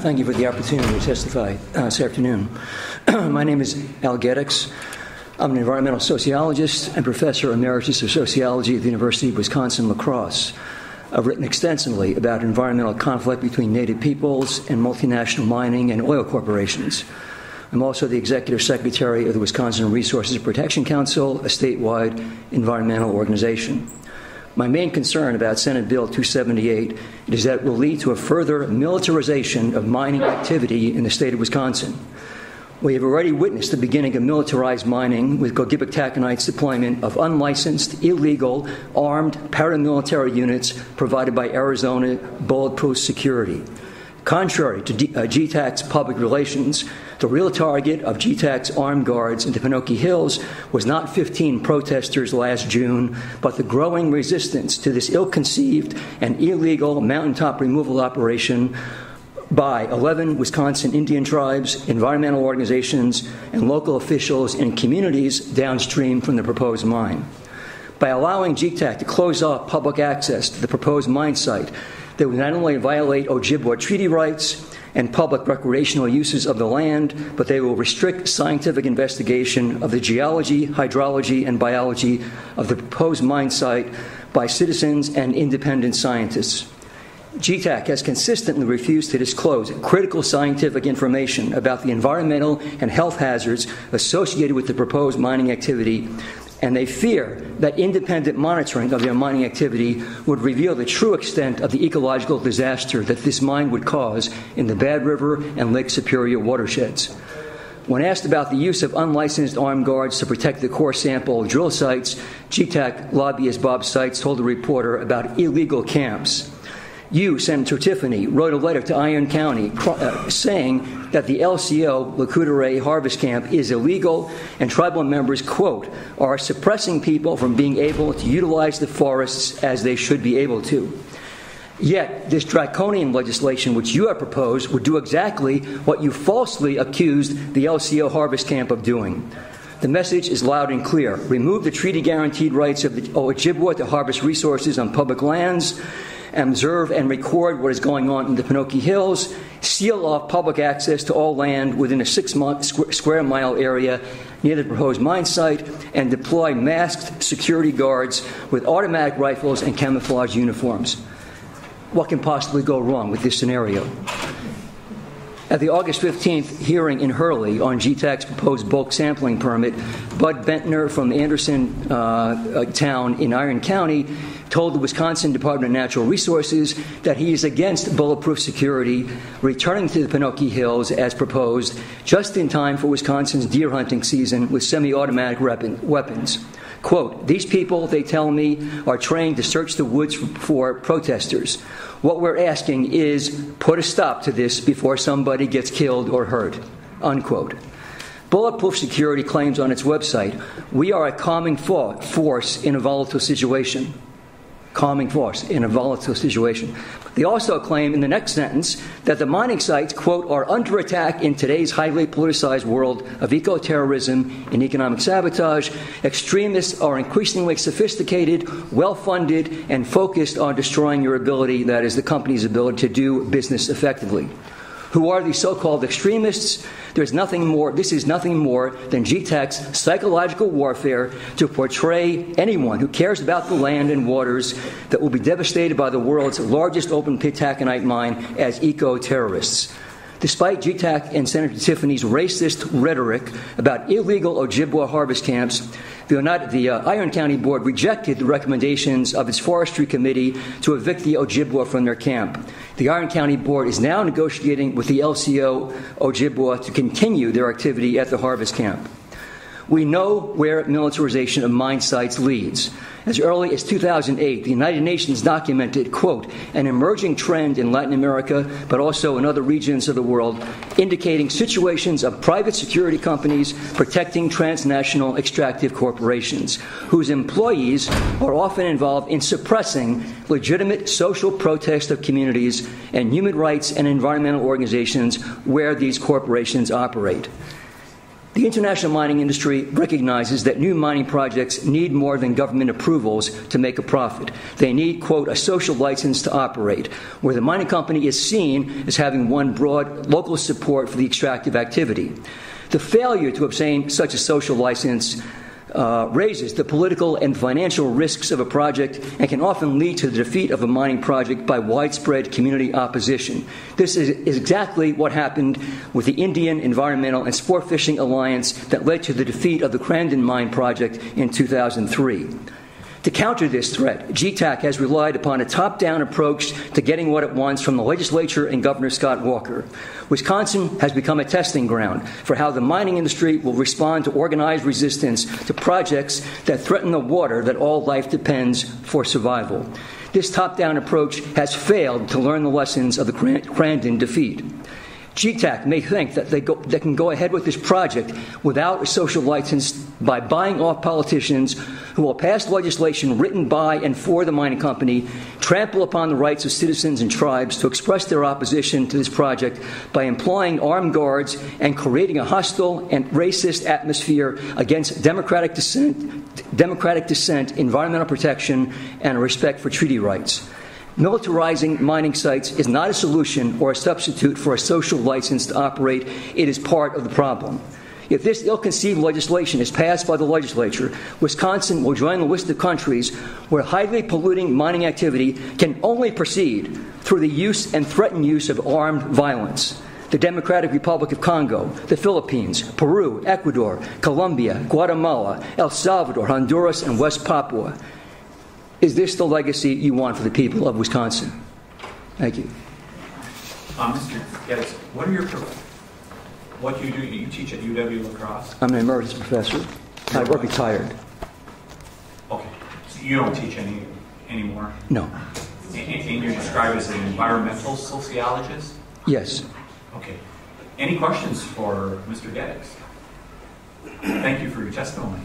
Thank you for the opportunity to testify this afternoon. My name is Al Gedicks. I'm an environmental sociologist and professor emeritus of sociology at the University of Wisconsin-La Crosse. I've written extensively about environmental conflict between native peoples and multinational mining and oil corporations. I'm also the executive secretary of the Wisconsin Resources Protection Council, a statewide environmental organization. My main concern about Senate Bill 278 is that it will lead to a further militarization of mining activity in the state of Wisconsin. We have already witnessed the beginning of militarized mining with Gedicks deployment of unlicensed, illegal, armed paramilitary units provided by Arizona Bulletproof Security. Contrary to GTAC's public relations, the real target of GTAC's armed guards in the Pinocchio Hills was not 15 protesters last June, but the growing resistance to this ill-conceived and illegal mountaintop removal operation by 11 Wisconsin Indian tribes, environmental organizations, and local officials in communities downstream from the proposed mine. By allowing GTAC to close off public access to the proposed mine site, they would not only violate Ojibwa treaty rights and public recreational uses of the land, but they will restrict scientific investigation of the geology, hydrology, and biology of the proposed mine site by citizens and independent scientists. GTAC has consistently refused to disclose critical scientific information about the environmental and health hazards associated with the proposed mining activity, and they fear that independent monitoring of their mining activity would reveal the true extent of the ecological disaster that this mine would cause in the Bad River and Lake Superior watersheds. When asked about the use of unlicensed armed guards to protect the core sample drill sites, GTAC lobbyist Bob Seitz told a reporter about illegal camps. You, Senator Tiffany, wrote a letter to Iron County saying that the LCO Lac-Courte Harvest Camp is illegal and tribal members, quote, are suppressing people from being able to utilize the forests as they should be able to. Yet, this draconian legislation which you have proposed would do exactly what you falsely accused the LCO Harvest Camp of doing. The message is loud and clear. Remove the treaty-guaranteed rights of the Ojibwa to harvest resources on public lands, observe and record what is going on in the Pinocchio Hills, seal off public access to all land within a 6 square mile area near the proposed mine site, and deploy masked security guards with automatic rifles and camouflage uniforms. What can possibly go wrong with this scenario? At the August 15th hearing in Hurley on GTAC's proposed bulk sampling permit, Bud Bentner from Anderson town in Iron County told the Wisconsin Department of Natural Resources that he is against bulletproof security returning to the Pinocchio Hills as proposed just in time for Wisconsin's deer hunting season with semi-automatic weapons. Quote, these people, they tell me, are trained to search the woods for protesters. What we're asking is put a stop to this before somebody gets killed or hurt, unquote. Bulletproof Security claims on its website, we are a calming force in a volatile situation. Calming force in a volatile situation. They also claim in the next sentence that the mining sites, quote, are under attack in today's highly politicized world of eco-terrorism and economic sabotage. Extremists are increasingly sophisticated, well-funded, and focused on destroying your ability, that is, the company's ability to do business effectively. Who are these so-called extremists? This is nothing more than GTAC's psychological warfare to portray anyone who cares about the land and waters that will be devastated by the world's largest open-pit taconite mine as eco-terrorists. Despite GTAC and Senator Tiffany's racist rhetoric about illegal Ojibwa harvest camps, the Iron County Board rejected the recommendations of its forestry committee to evict the Ojibwa from their camp. The Iron County Board is now negotiating with the LCO Ojibwa to continue their activity at the harvest camp. We know where militarization of mine sites leads. As early as 2008, the United Nations documented, quote, an emerging trend in Latin America, but also in other regions of the world, indicating situations of private security companies protecting transnational extractive corporations, whose employees are often involved in suppressing legitimate social protest of communities and human rights and environmental organizations where these corporations operate. The international mining industry recognizes that new mining projects need more than government approvals to make a profit. They need, quote, a social license to operate, where the mining company is seen as having won broad local support for the extractive activity. The failure to obtain such a social license raises the political and financial risks of a project and can often lead to the defeat of a mining project by widespread community opposition. This is exactly what happened with the Indian Environmental and Sport Fishing Alliance that led to the defeat of the Crandon Mine project in 2003. To counter this threat, GTAC has relied upon a top-down approach to getting what it wants from the legislature and Governor Scott Walker. Wisconsin has become a testing ground for how the mining industry will respond to organized resistance to projects that threaten the water that all life depends for survival. This top-down approach has failed to learn the lessons of the Crandon defeat. GTAC may think that they can go ahead with this project without a social license by buying off politicians who will pass legislation written by and for the mining company, trample upon the rights of citizens and tribes to express their opposition to this project by employing armed guards and creating a hostile and racist atmosphere against democratic dissent, environmental protection, and respect for treaty rights. Militarizing mining sites is not a solution or a substitute for a social license to operate. It is part of the problem. If this ill-conceived legislation is passed by the legislature, Wisconsin will join the list of countries where highly polluting mining activity can only proceed through the use and threatened use of armed violence. The Democratic Republic of Congo, the Philippines, Peru, Ecuador, Colombia, Guatemala, El Salvador, Honduras, and West Papua. Is this the legacy you want for the people of Wisconsin? Thank you. Mr. Gedicks, what do you do? You teach at UW La Crosse? I'm an emeritus professor. I work retired. Okay. So you don't teach anymore? No. And you're described as an environmental sociologist? Yes. Okay. Any questions for Mr. Gedicks? Thank you for your testimony.